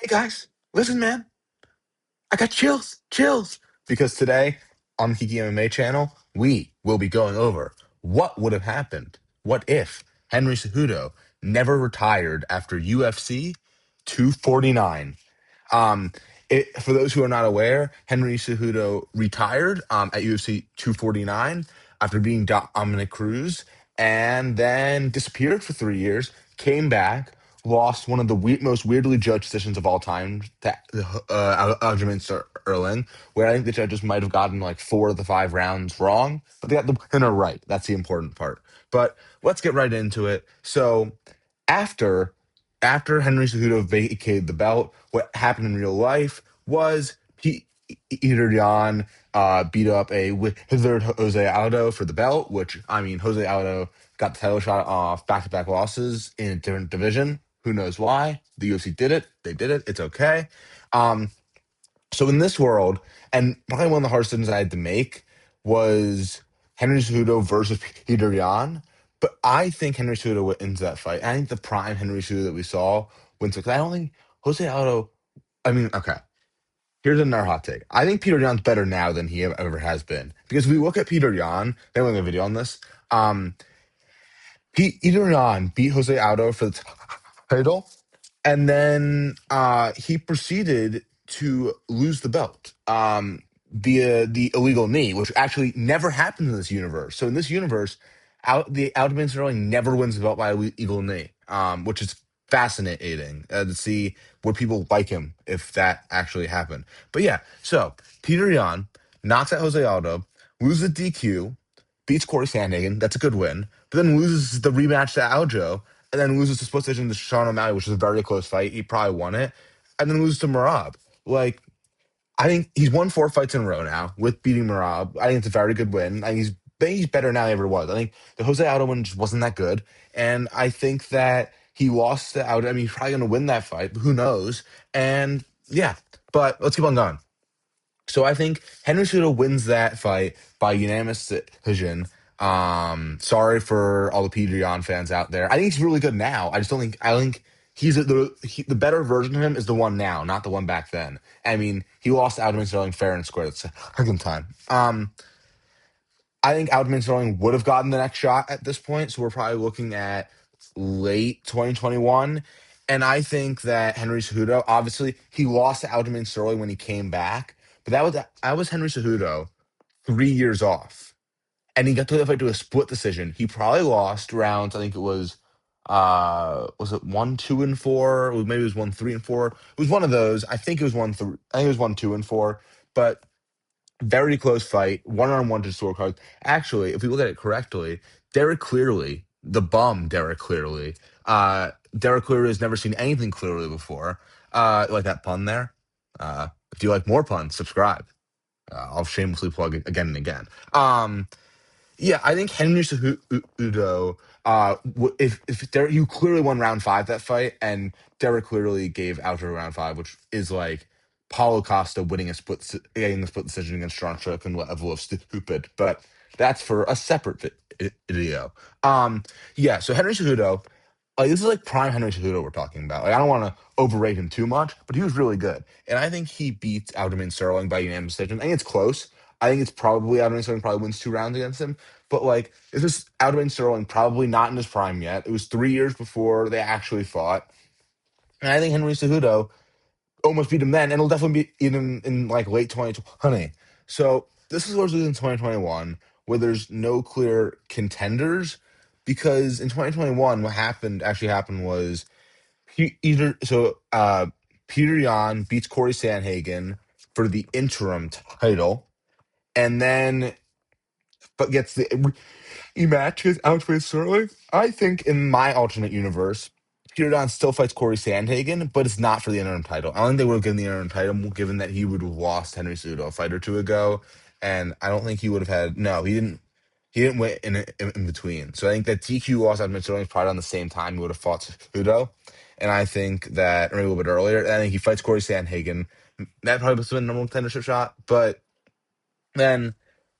Hey guys, listen, man, I got chills. Because today on the Kiki MMA channel, we will be going over what would have happened. What if Henry Cejudo never retired after UFC 249? Um, for those who are not aware, Henry Cejudo retired at UFC 249 after beating Dominic Cruz and then disappeared for 3 years, came back, lost one of the most weirdly judged decisions of all time to Aljamain Sterling, where I think the judges might have gotten like 4 of the 5 rounds wrong, but they got the winner right. That's the important part. But let's get right into it. So after Henry Cejudo vacated the belt, what happened in real life was Peter Yan beat up a withered Jose Aldo for the belt, which, I mean, Jose Aldo got the title shot off back-to-back losses in a different division. Who knows why? The UFC did it. They did it. It's okay. Um, so in this world, and probably one of the hardest decisions I had to make was Henry Cejudo versus Peter Yan. But I think Henry Cejudo wins that fight. I think the prime Henry Cejudo that we saw wins it. 'Cause I don't think Jose Aldo. I mean, okay. Here's another hot take. I think Peter Yan's better now than he ever has been. Because if we look at Peter Yan, then we're going to video on this. Peter Yan beat Jose Aldo for the title, and then he proceeded to lose the belt via the illegal knee, which actually never happened in this universe. So in this universe, the Aljamain Sterling never wins the belt by illegal knee, which is fascinating to see where people like him if that actually happened. But yeah, so Peter Yan knocks out Jose Aldo, loses the DQ, beats Corey Sandhagen. That's a good win, but then loses the rematch to Aljo, and then loses the split decision to Sean O'Malley, which is a very close fight. He probably won it, and then loses to Marab. Like, I think he's won 4 fights in a row now with beating Marab. I think it's a very good win. I think he's better now than he ever was. I think the Jose Aldo one just wasn't that good, and I think that he lost to Aldo. I mean, he's probably going to win that fight, but who knows? And yeah, but let's keep on going. So I think Henry Cejudo wins that fight by unanimous decision. Sorry for all the Peter Yan fans out there. I think he's really good now. I just don't think I think the better version of him is the one now, not the one back then. I mean, he lost to Aljamain Sterling fair and square the second time. I think Aljamain Sterling would have gotten the next shot at this point, so we're probably looking at late 2021. And I think that Henry Cejudo, obviously, he lost to Aljamain Sterling when he came back, but that was Henry Cejudo 3 years off, and he got to the fight to a split decision. He probably lost rounds. I think it was it 1, 2, and 4? Or maybe it was 1, 3, and 4. It was one of those. I think it was 1, 3. I think it was 1, 2, and 4. But very close fight, one-on-one to scorecards. Actually, if we look at it correctly, Derek Clearly, the bum Derek Clearly, Derek Clearly has never seen anything clearly before. Like that pun there. If you like more puns, subscribe. I'll shamelessly plug it again and again. Yeah, I think Henry Cejudo, if Derek, you clearly won round 5 that fight, and Derek clearly gave Aljo round 5, which is like Paulo Costa getting the split decision against Sean Strickland level of stupid. But that's for a separate video. Yeah, so Henry Cejudo, like this is like prime Henry Cejudo we're talking about. Like I don't want to overrate him too much, but he was really good, and I think he beats Aljamain Sterling by unanimous decision. I think it's close. I think it's probably Aljamain Sterling probably wins 2 rounds against him, but like it's just Aljamain Sterling probably not in his prime yet. It was 3 years before they actually fought, and I think Henry Cejudo almost beat him then, and it'll definitely beat him in like late 2020. So this is what's in 2021 where there's no clear contenders because in 2021 what happened was Peter Yan beats Corey Sandhagen for the interim title, and then but gets the rematch against Aljamain Sterling. I think in my alternate universe, Peter Yan still fights Corey Sandhagen, but it's not for the interim title. I don't think they would have given the interim title, given that he would have lost Henry Cejudo a fight or two ago, and I don't think he would have had. No, he didn't. He didn't win in between. So I think that TQ loss at Sterling is probably on the same time he would have fought Cejudo. And I think that, or maybe a little bit earlier, and I think he fights Corey Sandhagen. That probably was been a normal contendership shot. But then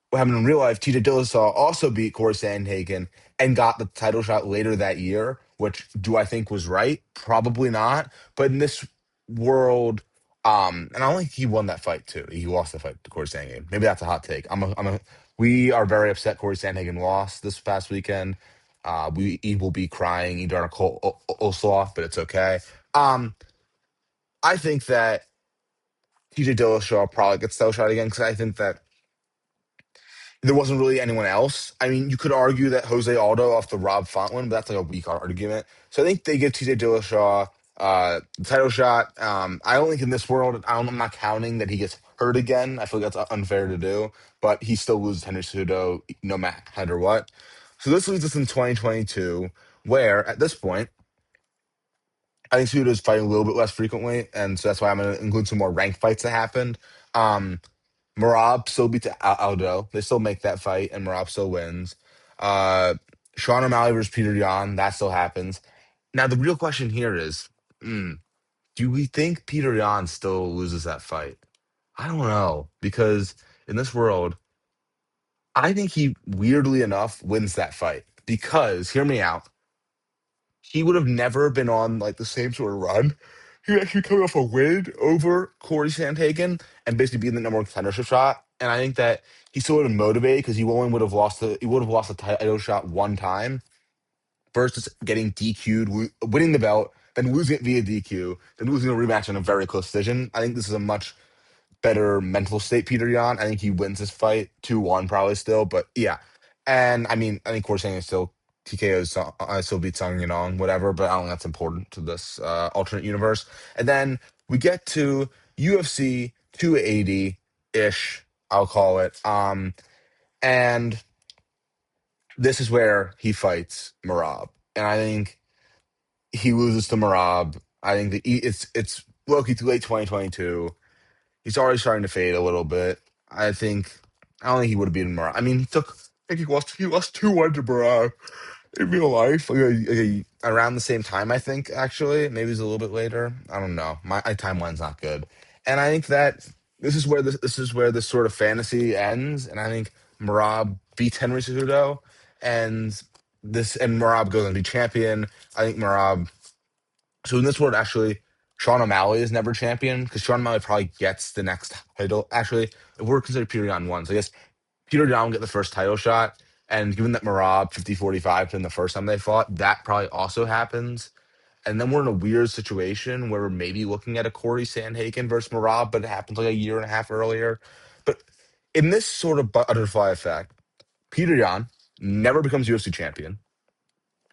what happened in real life, TJ Dillashaw also beat Corey Sandhagen and got the title shot later that year, which do I think was right? Probably not. But in this world, and I don't think he won that fight too. He lost the fight to Corey Sandhagen. Maybe that's a hot take. We are very upset Corey Sandhagen lost this past weekend. He will be crying Edar Osloff, but it's okay. Um, I think that TJ Dillashaw probably gets the shot again because I think that there wasn't really anyone else. I mean, you could argue that Jose Aldo off the Rob Font one, but that's like a weak argument. So I think they give TJ Dillashaw the title shot. I don't think in this world, I'm not counting that he gets hurt again. I feel like that's unfair to do, but he still loses Henry Cejudo no matter what. So this leaves us in 2022, where at this point, I think Cejudo is fighting a little bit less frequently, and so that's why I'm going to include some more ranked fights that happened. Um, Marab still beats Aldo. They still make that fight, and Marab still wins. Uh, Sean O'Malley versus Peter Yan, that still happens. Now, the real question here is, mm, do we think Peter Yan still loses that fight? I don't know, because in this world, I think he, weirdly enough, wins that fight. Because, hear me out, he would have never been on like the same sort of run. He was actually coming off a win over Corey Sandhagen and basically being the number one contendership shot. And I think that he's still would have motivated because he would have lost the title shot one time versus getting DQ'd, winning the belt, then losing it via DQ, then losing a rematch in a very close decision. I think this is a much better mental state, Peter Yan. I think he wins this fight 2-1 probably still, but yeah. And I mean, I think Corey is still TKO's still beats Song Yinong, whatever, but I don't think that's important to this alternate universe. And then we get to UFC 280-ish, I'll call it. And this is where he fights Marab. And I think he loses to Marab. I think that it's Loki to late 2022. He's already starting to fade a little bit. I don't think he would have beaten Marab. I mean, I think he lost 2-1 to Marab in real life, around the same time. I think actually, maybe it's a little bit later. I don't know. My timeline's not good, and I think that this sort of fantasy ends. And I think Marab beats Henry Cejudo, and Marab goes on to be champion. I think Marab. So in this world, actually, Sean O'Malley is never champion because Sean O'Malley probably gets the next title. Actually, if we're considered Peter Yan one, so I guess Peter Yan will get the first title shot. And given that Marab 50-45 in the first time they fought, that probably also happens. And then we're in a weird situation where we're maybe looking at a Corey Sandhagen versus Marab, but it happens like a year and a half earlier. But in this sort of butterfly effect, Peter Yan never becomes UFC champion.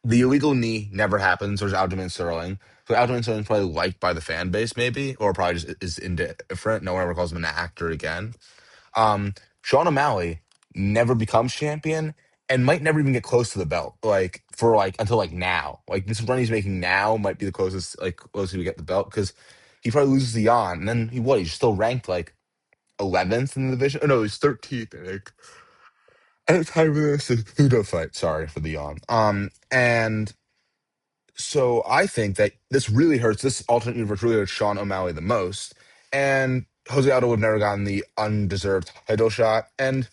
The illegal knee never happens. There's Aljamain Sterling. So Aljamain Sterling's probably liked by the fan base, maybe, or probably just is indifferent. No one ever calls him an actor again. Sean O'Malley never becomes champion and might never even get close to the belt. Like for like until like now. Like this run he's making now might be the closest we get the belt because he probably loses the Yan. And then he's still ranked like 11th in the division. Oh no, he's 13th, I think. At the time of this Cejudo fight. Sorry for the Yan. And so I think that this alternate universe really hurts Sean O'Malley the most. And Jose Aldo would have never gotten the undeserved title shot. And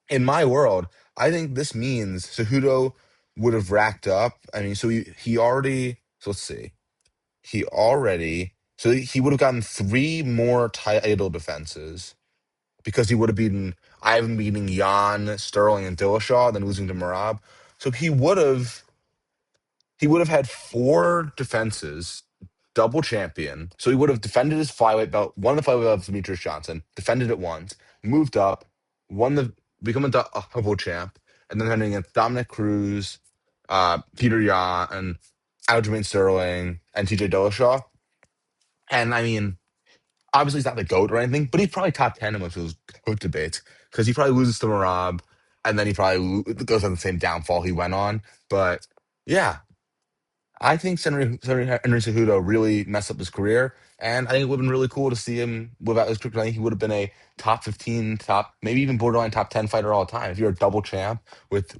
in my world, I think this means Cejudo would have racked up. I mean, so he already, so let's see. He would have gotten three more title defenses because he would have beaten Ivan beating Jan, Sterling, and Dillashaw, then losing to Marab. So he would have had four defenses, double champion. So he would have defended his flyweight belt, won the flyweight belt of Demetrius Johnson, defended it once, moved up, become a double champ, and then defending against Dominic Cruz, Peter Yan, and Aljamain Sterling, and TJ Dillashaw. And I mean, obviously he's not the GOAT or anything, but he's probably top 10 in most of those GOAT debates because he probably loses to Marab, and then he probably goes on the same downfall he went on. But yeah, I think Henry Cejudo really messed up his career, and I think it would have been really cool to see him without his career. I think he would have been a top 15, maybe even borderline top 10 fighter all the time. If you're a double champ with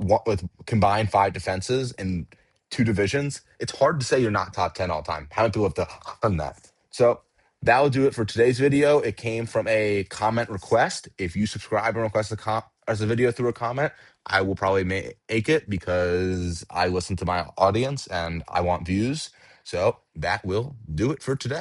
combined five defenses in two divisions, it's hard to say you're not top 10 all the time. How many people have done that? So that will do it for today's video. It came from a comment request. If you subscribe and request as a video through a comment, I will probably make it because I listen to my audience and I want views. So that will do it for today.